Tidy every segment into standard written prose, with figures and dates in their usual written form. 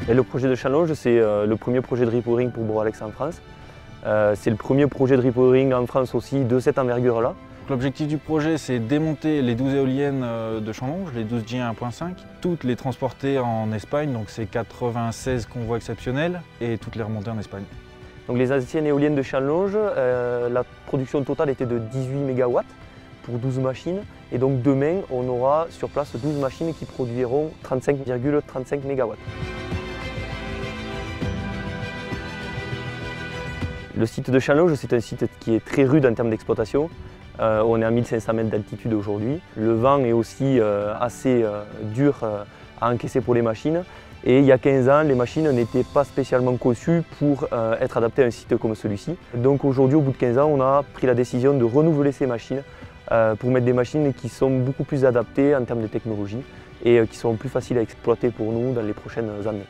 Et le projet de Challonge, c'est le premier projet de repowering pour Boralex en France. C'est le premier projet de repowering en France aussi de cette envergure-là. L'objectif du projet, c'est démonter les 12 éoliennes de Challonge, les 12 J 1.5, toutes les transporter en Espagne, donc c'est 96 convois exceptionnels, et toutes les remonter en Espagne. Donc les anciennes éoliennes de Challonge, la production totale était de 18 MW pour 12 machines. Et donc demain, on aura sur place 12 machines qui produiront 35,35 MW. Le site de Challonge, c'est un site qui est très rude en termes d'exploitation. On est à 1500 mètres d'altitude aujourd'hui. Le vent est aussi assez dur à encaisser pour les machines. Et il y a 15 ans, les machines n'étaient pas spécialement conçues pour être adaptées à un site comme celui-ci. Donc aujourd'hui, au bout de 15 ans, on a pris la décision de renouveler ces machines pour mettre des machines qui sont beaucoup plus adaptées en termes de technologie et qui sont plus faciles à exploiter pour nous dans les prochaines années.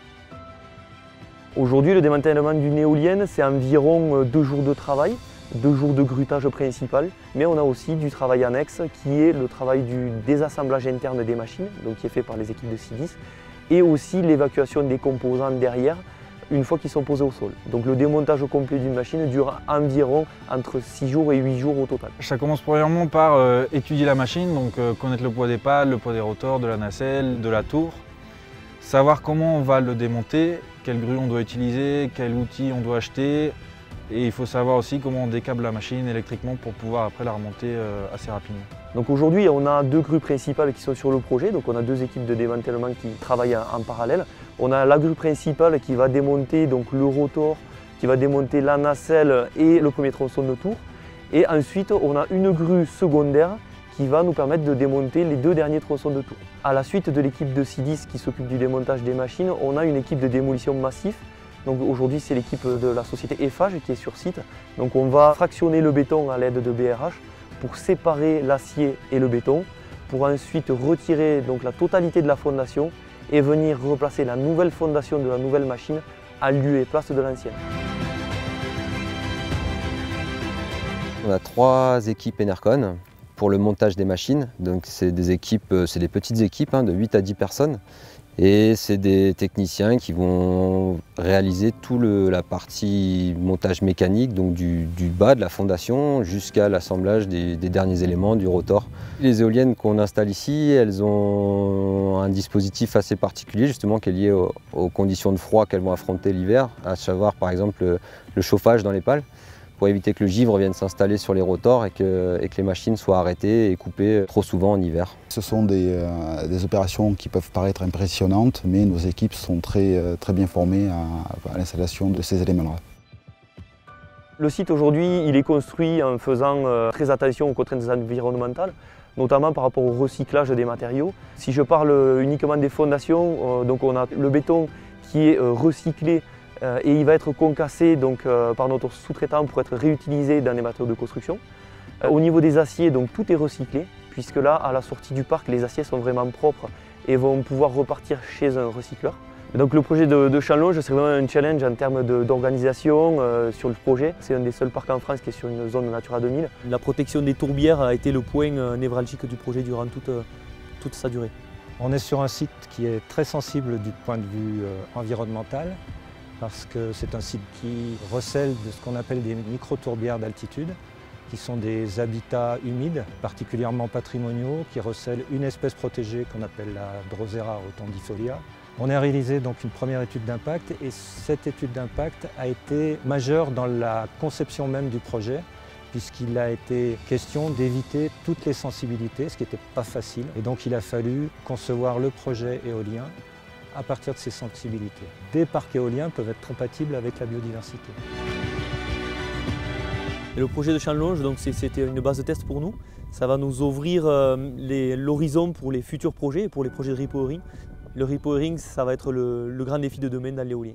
Aujourd'hui, le démantèlement d'une éolienne, c'est environ 2 jours de travail, 2 jours de grutage principal, mais on a aussi du travail annexe qui est le travail du désassemblage interne des machines, donc qui est fait par les équipes de SIDIS, et aussi l'évacuation des composants derrière une fois qu'ils sont posés au sol. Donc le démontage complet d'une machine dure environ entre 6 jours et 8 jours au total. Ça commence premièrement par étudier la machine, donc connaître le poids des pales, le poids des rotors, de la nacelle, de la tour. Savoir comment on va le démonter, quelle grue on doit utiliser, quel outil on doit acheter. Et il faut savoir aussi comment on décable la machine électriquement pour pouvoir après la remonter assez rapidement. Donc aujourd'hui, on a 2 grues principales qui sont sur le projet. Donc on a 2 équipes de démantèlement qui travaillent en parallèle. On a la grue principale qui va démonter donc, le rotor, qui va démonter la nacelle et le premier tronçon de tour. Et ensuite, on a une grue secondaire qui va nous permettre de démonter les 2 derniers tronçons de tour. À la suite de l'équipe de SIDIS qui s'occupe du démontage des machines, on a une équipe de démolition massif. Donc aujourd'hui, c'est l'équipe de la société Eiffage qui est sur site. Donc on va fractionner le béton à l'aide de BRH pour séparer l'acier et le béton, pour ensuite retirer donc, la totalité de la fondation et venir replacer la nouvelle fondation de la nouvelle machine à lieu et place de l'ancienne. On a 3 équipes Enercon pour le montage des machines. Donc c'est des équipes, c'est des petites équipes de 8 à 10 personnes. Et c'est des techniciens qui vont réaliser toute la partie montage mécanique, donc du bas de la fondation jusqu'à l'assemblage des derniers éléments du rotor. Les éoliennes qu'on installe ici, elles ont un dispositif assez particulier justement qui est lié aux conditions de froid qu'elles vont affronter l'hiver, à savoir par exemple le chauffage dans les pales, pour éviter que le givre vienne s'installer sur les rotors et que les machines soient arrêtées et coupées trop souvent en hiver. Ce sont des opérations qui peuvent paraître impressionnantes, mais nos équipes sont très bien formées à l'installation de ces éléments-là. Le site aujourd'hui, il est construit en faisant très attention aux contraintes environnementales, notamment par rapport au recyclage des matériaux. Si je parle uniquement des fondations, donc on a le béton qui est recyclé et il va être concassé donc, par notre sous-traitant pour être réutilisé dans les matériaux de construction. Au niveau des aciers, donc, tout est recyclé, puisque là, à la sortie du parc, les aciers sont vraiment propres et vont pouvoir repartir chez un recycleur. Donc le projet de Challonge, c'est vraiment un challenge en termes d'organisation sur le projet. C'est un des seuls parcs en France qui est sur une zone Natura 2000. La protection des tourbières a été le point névralgique du projet durant toute sa durée. On est sur un site qui est très sensible du point de vue environnemental, parce que c'est un site qui recèle de ce qu'on appelle des micro-tourbières d'altitude, qui sont des habitats humides, particulièrement patrimoniaux, qui recèlent une espèce protégée qu'on appelle la Drosera rotundifolia. On a réalisé donc une première étude d'impact et cette étude d'impact a été majeure dans la conception même du projet, puisqu'il a été question d'éviter toutes les sensibilités, ce qui n'était pas facile. Et donc il a fallu concevoir le projet éolien à partir de ces sensibilités. Des parcs éoliens peuvent être compatibles avec la biodiversité. Et le projet de Challonge, c'était une base de test pour nous. Ça va nous ouvrir l'horizon pour les futurs projets et pour les projets de repowering. Le repowering, ça va être le grand défi de demain dans l'éolien.